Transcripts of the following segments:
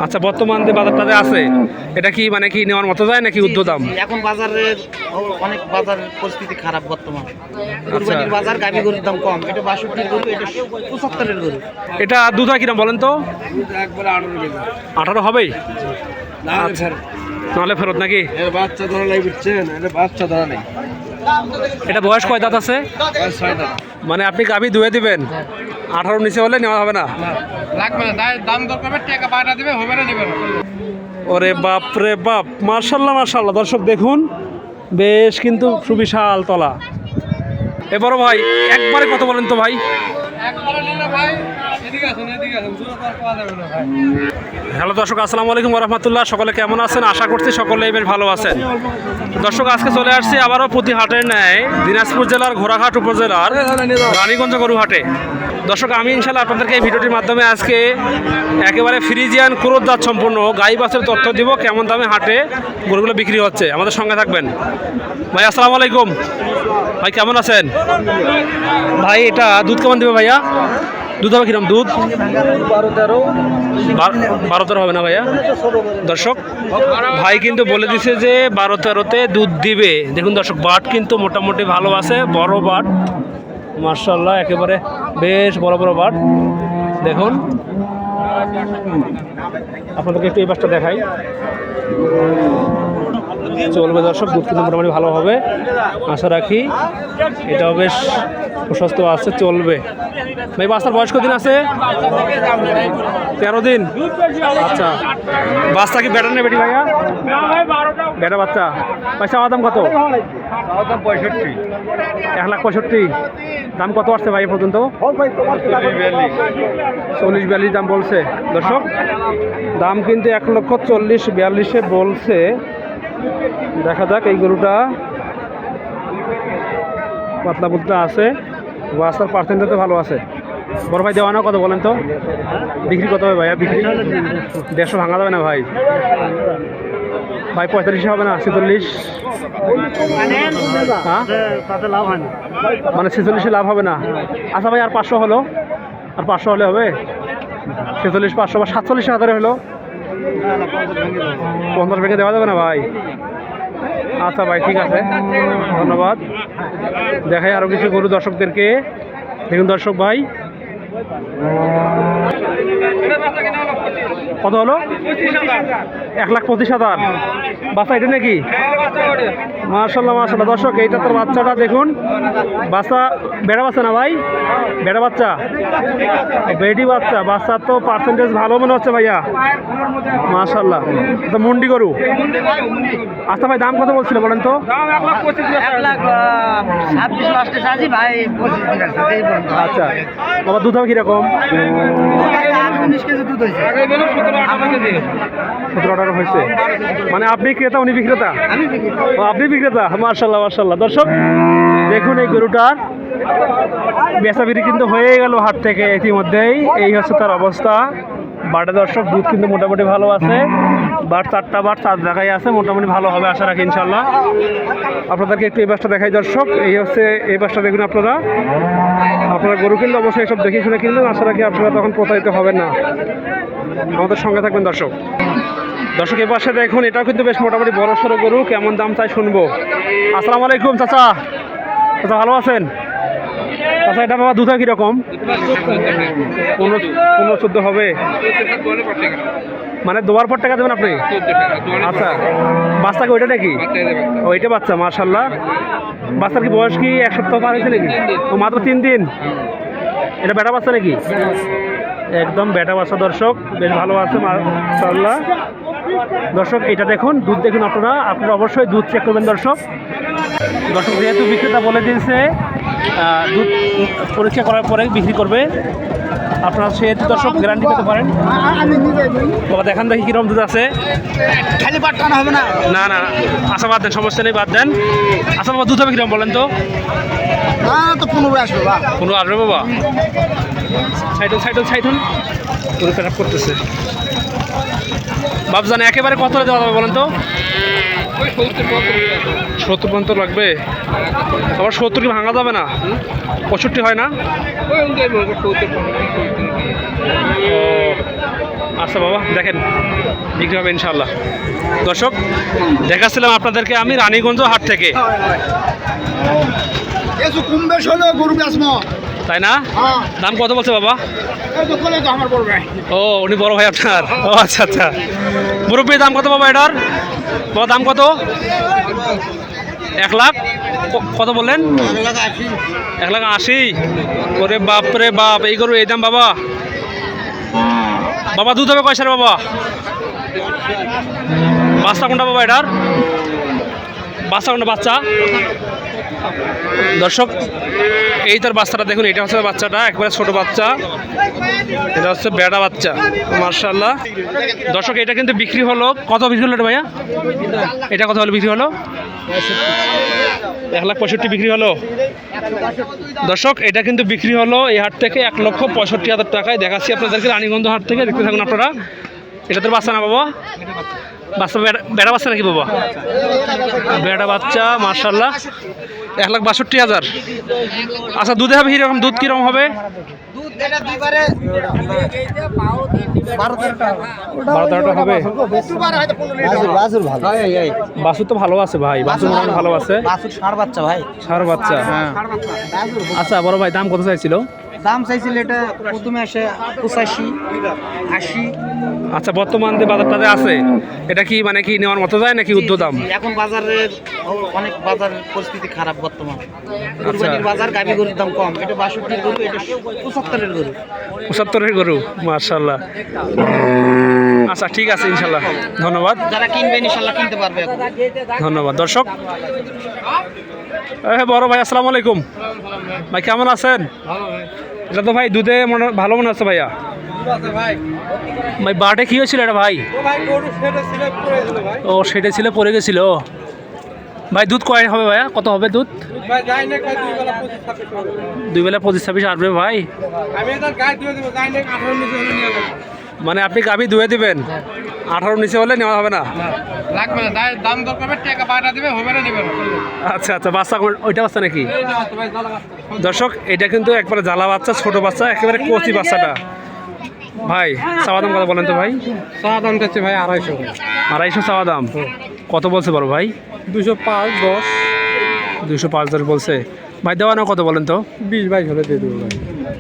আচ্ছা, বর্তমান যে বাজারটাতে আছে এটা কি মানে কি নেওয়ার মতো যায় নাকি ঊর্ধ্বদাম? এখন বাজারের অনেক বাজারের পরিস্থিতি খারাপ বর্তমান। কুরবানির বাজার গাভী গরুর দাম কম, এটা 62 গরু, এটা 75 গরু। এটা দুধ হয় কিরম বলেন তো? একবারে 18 হবেই, আচ্ছা। নাহলে ফেরত নাকি? এর বাচ্চা ধরা নাই, বুঝছেন? এটা বাচ্চা ধরা নেই। এটা বয়স কয় দাঁত আছে? 6 দাঁত। মানে আপনি গাভী ধুয়ে দিবেন, 18 নিচে হলে নেওয়া হবে না? লাগবে না, দাম দর করবে, টাকা পাঠা দিবে, হবে না দিবে না। ওরে বাপ রে বাপ, মার্শাল্লাহ মার্শাল্লাহ। দর্শক দেখুন, বেশ কিন্তু সুবিশাল তলা। এ বড় ভাই একবারে কত বলেন তো ভাই? একবারে নিলে ভাই এদিকে আসুন, এদিকে আসুন, জোড়া তো আর পাওয়া যাবে না ভাই। হ্যালো দর্শক, আসসালামু আলাইকুম ওয়া রাহমাতুল্লাহ। সকলে কেমন আছেন? আশা করছি সকলেই বেশ ভালো আছেন। দর্শক আজকে চলে আসছি আবারও প্রতি হাটের ন্যায় দিনাজপুর জেলার ঘোড়াঘাট উপজেলার রানীগঞ্জ গরু হাটে। দর্শক আমি ইনশাল্লাহ আপনাদেরকে এই ভিডিওটির মাধ্যমে আজকে একেবারে ফ্রিজিয়ান ক্রোধ জাত সম্পূর্ণ গাই বাছুরের তথ্য দিব, কেমন দামে হাটে গরুগুলো বিক্রি হচ্ছে। আমাদের সঙ্গে থাকবেন। ভাই আসসালামু আলাইকুম। ভাই কেমন আছেন? ভাই এটা দুধ কেমন দেবে ভাইয়া? দুধ হবে কিরম? দুধ 12-13 হবে না ভাইয়া? দর্শক ভাই কিন্তু বলে দিছে যে 12-13-তে দুধ দিবে। দেখুন দর্শক, বাট কিন্তু মোটামুটি ভালো আছে, বড় বাট মার্শাল্লাহ, একেবারে বেশ বড় বড় বাট। দেখুন আপনাদেরকে একটু এই বাসটা দেখাই, চলবে দর্শক। দুধ কিন্তু মোটামুটি ভালো হবে আশা রাখি, এটাও বেশ সুস্বাস্থ্য আছে, চলবে। ভাই বাচ্চার বয়স কদিন আছে? 13 দিন। আচ্ছা, বাচ্চা কি বেটা নেই বেটি ভাইয়া? বেটা বাচ্চা। পয়সা দাম কত? 1,65,000। দাম কত আসছে ভাই পর্যন্ত? 40-42 দাম বলছে দর্শক। দাম কিন্তু 1,40,42 বলছে। দেখা যাক, এই গরুটা পাতলা পুতলা আছে, বাচ্চার পার্সেন্টেজ তো ভালো আছে। বড় ভাই দেওয়া না কত বলেন তো? বিক্রি কত হবে ভাইয়া? বিক্রি 150 ভাঙা যাবে না ভাই? ভাই 45 হবে না? 46? হ্যাঁ, মানে 46-এ লাভ হবে না? আচ্ছা ভাই, আর 500 হলো? আর 500 হলে হবে? 46, 500 বা 47,000 হলো? 50 ভেঙে দেওয়া যাবে না ভাই? আচ্ছা ভাই, ঠিক আছে, ধন্যবাদ। দেখাই আরও কিছু গরু দর্শকদেরকে। দেখুন দর্শক ভাই, কত হলো? 1,25,000 বাচ্চা এটা নাকি? মার্শাল্লাহ মার্শাল্লাহ। দর্শক এইটা তোর বাচ্চাটা দেখুন, বাচ্চা বেড়া বাচ্চা না ভাই? বেড়া বাচ্চা, বেটি বাচ্চা। বাচ্চার তো পার্সেন্টেজ ভালো মনে হচ্ছে ভাইয়া, মার্শাল্লাহ। তো মুন্ডি গরু। আচ্ছা ভাই, দাম কত বলছিল বলেন তো? আচ্ছা বাবা, দুধ হবে কিরকম? 17-18 হয়েছে। মানে আপনি ক্রেতা, উনি বিক্রেতা? আপনি বিক্রেতা, মার্শাল্লাহ মার্শাল্লাহ। দর্শক দেখুন, এই গরুটার বেচা বিক্রি কিন্তু হয়ে গেল হাট থেকে ইতিমধ্যেই। এই হচ্ছে তার অবস্থা। বাটে দর্শক দুধ কিন্তু মোটামুটি ভালো আছে। বাট 4টা বাট 4 জায়গায় আছে, মোটামুটি ভালো হবে আশা রাখি ইনশাল্লাহ। আপনাদেরকে একটু এই বাসটা দেখাই দর্শক। এই হচ্ছে এই বাসটা দেখুন। আপনারা গরু কিনলে অবশ্যই সব দেখে শুনে কিনবেন, আশা রাখি আপনারা তখন প্রতারিত হবেন না। আমাদের সঙ্গে থাকবেন দর্শক। দর্শক এ পাশে দেখুন, এটাও কিন্তু বেশ মোটামুটি বড় সড়ো গরু। কেমন দাম চাই শুনবো। আসসালামু আলাইকুম চাচা। চাচা ভালো আছেন? আচ্ছা, এটা বাবা দুধ কীরকম? 15-14 হবে। মানে দেওয়ার পর টাকা দেবেন আপনি? আচ্ছা, বাচ্চাকে ওইটা নাকি? ওইটা বাচ্চা, মার্শাল্লাহ। বাচ্চার কি বয়স কি 1 সপ্তাহ পার হয়েছে নাকি? ও মাত্র 3 দিন। এটা বেটা বাচ্চা নাকি? একদম বেটা বাচ্চা দর্শক, বেশ ভালো আছে মার্শাল্লাহ। দর্শক এটা দেখুন, দুধ দেখুন। আপনারা অবশ্যই দুধ চেক করবেন দর্শক। যেহেতু বিক্রেতা বলে দিয়েছে দুধ পরীক্ষা করার পরে বিক্রি করবে, আপনারা সেহেতু দর্শক গ্যারান্টি পেতে পারেন। বাবা দেখান দেখি কিরকম দুধ আছে। খালি বাট টানা হবে না? না না, আচ্ছা বাদ দেন, সমস্যা নেই, বাদ দেন। আচ্ছা বাবা, দুধ হবে কিরকম বলেন তো? না তো 15 আসবে বা 15 আসবে বাবা। সাইডন পুরো পেট আপ করতেছে বাবজান। একেবারে কত দেওয়া যাবে বলেন তো? 70 পর্যন্ত লাগবে। আবার 70 কি ভাঙা যাবে না? 65 হয় না? আচ্ছা বাবা দেখেন বিক্রি হবে ইনশাল্লাহ। দর্শক দেখাচ্ছিলাম আপনাদেরকে আমি রানীগঞ্জ হাট থেকে, তাই না? দাম কত বলছে বাবা? ও উনি বড় ভাই আপনার? ও আচ্ছা আচ্ছা। মুরব্বীর দাম কত বাবা এটার? বাবা দাম কত? 1 লাখ কত বললেন? 1,80,000। ওরে বাপ রে বাপ, এই গরু এই দাম বাবা? বাবা দুধ হবে কয় সার বাবা? বাচ্চা কোনটা বাবা এটার? বাচ্চা কোনটা বাচ্চা? দর্শক এই তার বাচ্চাটা দেখুন, এটা হচ্ছে বাচ্চাটা একবারে ছোট বাচ্চা, এটা হচ্ছে বেড়া বাচ্চা মার্শাল্লাহ। দর্শক এটা কিন্তু বিক্রি হলো, কত বিক্রি হলো এটা ভাইয়া? এটা কত হলো বিক্রি হলো? 1,65,000 বিক্রি হলো। দর্শক এটা কিন্তু বিক্রি হলো এই হাট থেকে 1,65,000 টাকায়। দেখাচ্ছি আপনাদেরকে রানীগঞ্জ হাট থেকে, দেখতে থাকুন আপনারা। এটা তোর বাচ্চা না বাবা? বাচ্চা বেড়া বাচ্চা নাকি বাবা? বেড়া বাচ্চা মার্শাল্লাহ, 1,62,000। আচ্ছা দুধে হবে কীরকম? দুধ কীরকম হবে? 12-13 হবে। বাছুর তো ভালো আছে ভাই, বাছুর ভালো আছে। ষাঁড় বাচ্চা ভাই, ষাঁড় বাচ্চা। আচ্ছা বড় ভাই দাম কত চাইছিল? দাম চাইছিল এটা প্রথমে আসে 85-80। আচ্ছা বর্তমান যে বাজারটাতে আছে এটা কি মানে কি নেওয়ার মতো যায় নাকি ঊর্ধ্ব দাম? এখন বাজারের অনেক বাজারের পরিস্থিতি খারাপ বর্তমান। কুরবানির বাজার গাভী গরুর দাম কম, এটা 62 গরু, এটা 75 গরু। 75 গরু মার্শাল্লাহ। আচ্ছা ঠিক আছে ইনশাল্লাহ, ধন্যবাদ। যারা কিনবেন ইনশাল্লাহ কিনতে পারবে। ধন্যবাদ। দর্শক বড় ভাই আসসালামু আলাইকুম ভাই, কেমন আছেন? এটা তো ভাই দুধে মনে ভালো মনে আছে ভাইয়া। ভাই বাটে কি হয়েছিল এটা ভাই? ও সেটা ছিল পড়ে গেছিল ভাই। দুধ কয় হবে ভাইয়া? কত হবে দুধ? 2 বেলা 25-26 আসবে ভাই। মানে আপনি গাভী ধুয়ে দিবেন, 18 নিচে হলে নেওয়া হবে না? আচ্ছা আচ্ছা। বাচ্চা ওইটা বাচ্চা নাকি? দর্শক এটা কিন্তু একবারে জ্বালা বাচ্চা, ছোট বাচ্চা, একেবারে কচি বাচ্চাটা। ভাই চাওয়া দাম কত বলেন তো ভাই? চাওয়া দাম চাচ্ছে ভাই 250। 250 চাওয়া দাম। কত বলছে বড় ভাই? 205-10। 205-10 বলছে ভাই। দেওয়া না কত বলেন তো? 20-22 হলে দিয়ে দেবো ভাই।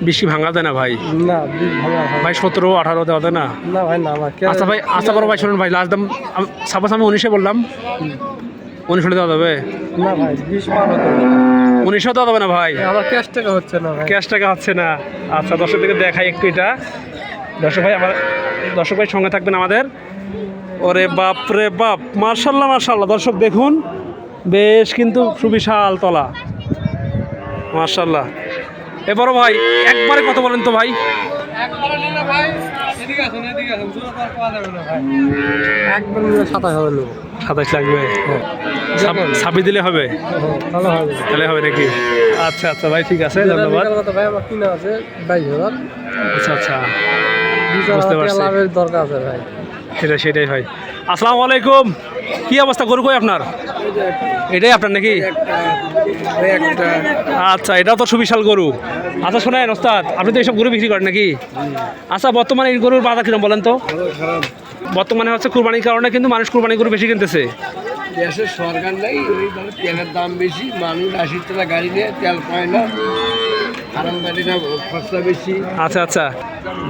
বেশি ভাঙা দেয় না ভাই? না 20 ভাঙা ভাই 17-18 দেওয়া দেয় না? না ভাই না ভাই। আচ্ছা ভাই, আচ্ছা বড় ভাই শুনুন ভাই, লাস্ট দাম সাপোজ আমি 19 বললাম, 19 হলে দেওয়া যাবে? না ভাই 20 পার হতে 19 দেওয়া যাবে না ভাই? আমার ক্যাশ টাকা হচ্ছে না ভাই। ক্যাশ টাকা হচ্ছে না। আচ্ছা দর্শক থেকে দেখাই একটু এটা। দর্শক ভাই আমার, দর্শক ভাই সঙ্গে থাকবেন আমাদের। ওরে বাপ রে বাপ মার্শাল্লাহ মার্শাল্লাহ। দর্শক দেখুন বেশ কিন্তু সুবিশাল তলা মার্শাল্লাহ। এ বড় ভাই একবারে কত বলেন তো ভাই? একবারে নিলে ভাই এদিকে আসুন, এদিকে আসুন, জোড়া তো আর পাওয়া যাবে না ভাই। একবারে নিলে 27 হবে লোক। 27 লাগবে? 26 দিলে হবে? ভালো হবে, তাহলে হবে নাকি? আচ্ছা আচ্ছা ভাই ঠিক আছে, ধন্যবাদ। ভাই আমার কিনা আছে 22,000। আচ্ছা আচ্ছা বুঝতে পারছি, লাভের দরকার আছে ভাই। সেটাই ভাই। আসসালামু আলাইকুম, কি অবস্থা? গরু কই আপনার? এটাই আপনার নাকি? আচ্ছা এটাও তো সুবিশাল গরু। আচ্ছা শোনেন ওস্তাদ, আপনি তো এইসব গরু বিক্রি করেন নাকি? আচ্ছা বর্তমানে এই গরুর বাজার কিরকম বলেন তো? বর্তমানে হচ্ছে কুরবানির কারণে কিন্তু মানুষ কুরবানি গরু বেশি কিনতেছে। দেশের সরকার নেই, ওই তেলের দাম বেশি, মানুষ 80 টাকা গাড়ি নিয়ে তেল পায় না, আরামদারিটা খরচা বেশি। আচ্ছা আচ্ছা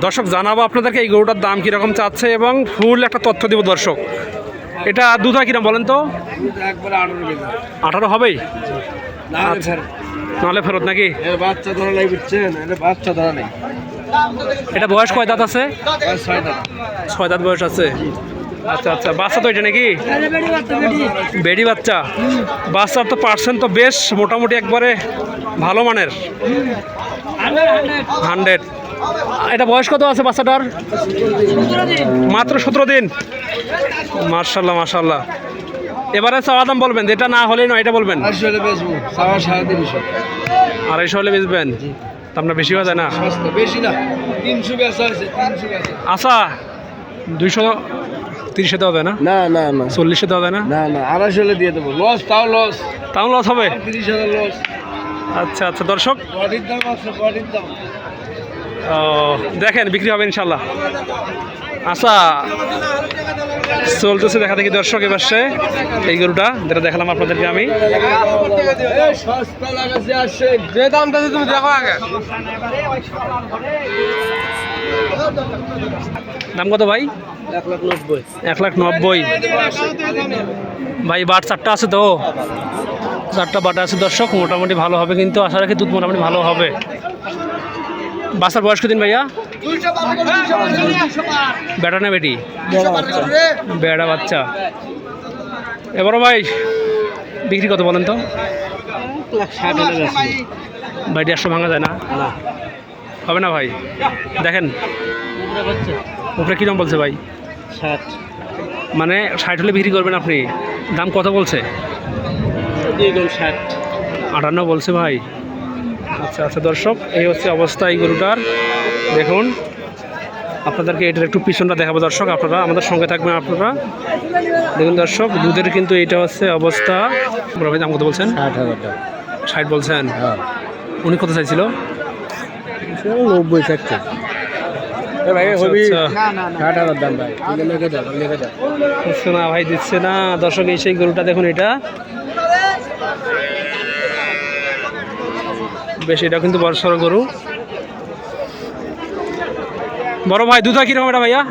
দর্শক জানাবো আপনাদেরকে এই গরুটার দাম কীরকম চাচ্ছে এবং ফুল একটা তথ্য দিব দর্শক। এটা দুধ হয় কিরকম বলেন তো? একবারে 18 কেজি। 18 হবেই? আচ্ছা নাহলে ফেরত নাকি? এর বাচ্চা ধরা নাই, বুঝছেন? এটা বাচ্চা ধরা নেই। এটা বয়স কয় দাঁত আছে? 6 দাঁত। 6 দাঁত বয়স আছে। আচ্ছা আচ্ছা বাচ্চা তো এটা নাকি? বেড়ি বাচ্চা। বাচ্চার তো পার্সেন্ট তো বেশ মোটামুটি একবারে ভালো মানের, 100। এটা বয়স কত আছে বাচ্চাটার? মাত্র 17 দিন। মার্শাল্লাহ মার্শাল্লাহ। এবারে চাওয়া দাম বলবেন, যেটা না হলেই নয় এটা বলবেন। 250 হলে বেচবো, 350। 250 হলে বেচবেন? তা আপনার বেশি হয়ে যায় না? বেশি না, 300 বেচা আছে, 300 বেচা। আচ্ছা 230 দেওয়া যায় না? না না না 40 দেওয়া যায় না? না না 250 হলে দিয়ে দেবো। লস, তাও লস, তাও লস হবে? 30,000 লস। আচ্ছা আচ্ছা দর্শক বডির দাম আছে, বডির দাম। দেখেন বিক্রি হবে ইনশাল্লাহ। আচ্ছা চলতেছে দেখা দেখি দর্শক এবার সে এই গরুটা যেটা দেখালাম আপনাদেরকে আমি। সস্তা লাগাচ্ছে আসছে যে দামটা তুমি দেখো আগে। দাম কত ভাই? 1,90,000। 1,90,000 ভাই। বাট 4টা আছে তো, 4টা বাট আছে দর্শক, মোটামুটি ভালো হবে কিন্তু আশা রাখি দুধ মোটামুটি ভালো হবে। বাচ্চার বয়স কদিন ভাইয়া? বেটা না বেটি? বেড়া বাচ্চা। এবারও ভাই বিক্রি কত বলেন তো? 1,60,000 ভাই 150 ভাঙা যায় না? হবে না ভাই? দেখেন উপরে কী দাম বলছে ভাই? 60। মানে 60 হলে বিক্রি করবেন আপনি? দাম কত বলছে? 60। 58 বলছে ভাই। আচ্ছা আচ্ছা দর্শক, এই হচ্ছে অবস্থা এই গরুটার। দেখুন আপনাদেরকে এটার একটু পিছনটা দেখাবো দর্শক, আপনারা আমাদের সঙ্গে থাকবেন। আপনারা দেখুন দর্শক, দুধের কিন্তু এটা হচ্ছে অবস্থা। বড় ভাই দাম কত বলছেন? 60 বলছেন। উনি কত চাইছিল? 90 চাচ্ছে। দিচ্ছে না ভাই, দিচ্ছে না দর্শক। এই সেই গরুটা দেখুন, এটা বেশ, এটা কিন্তু বড় সড়ো গরু। বড় ভাই দুধ কিরকম এটা ভাইয়া?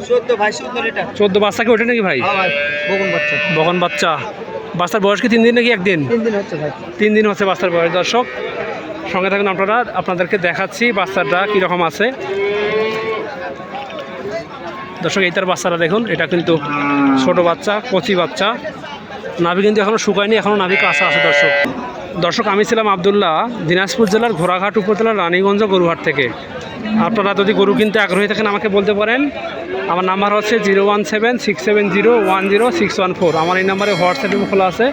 14 ভাই, 14 এটা। 14 বাচ্চা কি ওঠে নাকি ভাই? ভাই বগুন বাচ্চা। বকন বাচ্চা। বাচ্চার বয়স কি 3 দিন নাকি 1 দিন? 3 দিন হচ্ছে ভাই। 3 দিন হচ্ছে বাচ্চার বয়স দর্শক। সঙ্গে থাকুন আপনারা, আপনাদেরকে দেখাচ্ছি বাচ্চাটা কীরকম আছে দর্শক। এইটার বাচ্চারা দেখুন, এটা কিন্তু ছোট বাচ্চা, কচি বাচ্চা। নাভি কিন্তু এখনও শুকায়নি, এখনও নাভি কাঁচা আছে দর্শক। দর্শক আমি ছিলাম আবদুল্লাহ, দিনাজপুর জেলার ঘোড়াঘাট উপজেলার রানীগঞ্জ গরুহাট থেকে। আপনারা যদি গরু কিনতে আগ্রহী থাকেন আমাকে বলতে পারেন। আমার নাম্বার হচ্ছে 01767010614। আমার এই নাম্বারে হোয়াটসঅ্যাপ খোলা আছে।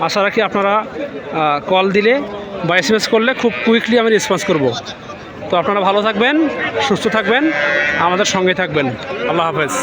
আশা রাখি আপনারা কল দিলে বা SMS করলে খুব কুইকলি আমি রেসপন্স করব। তো আপনারা ভালো থাকবেন, সুস্থ থাকবেন, আমাদের সঙ্গে থাকবেন। আল্লাহ হাফেজ।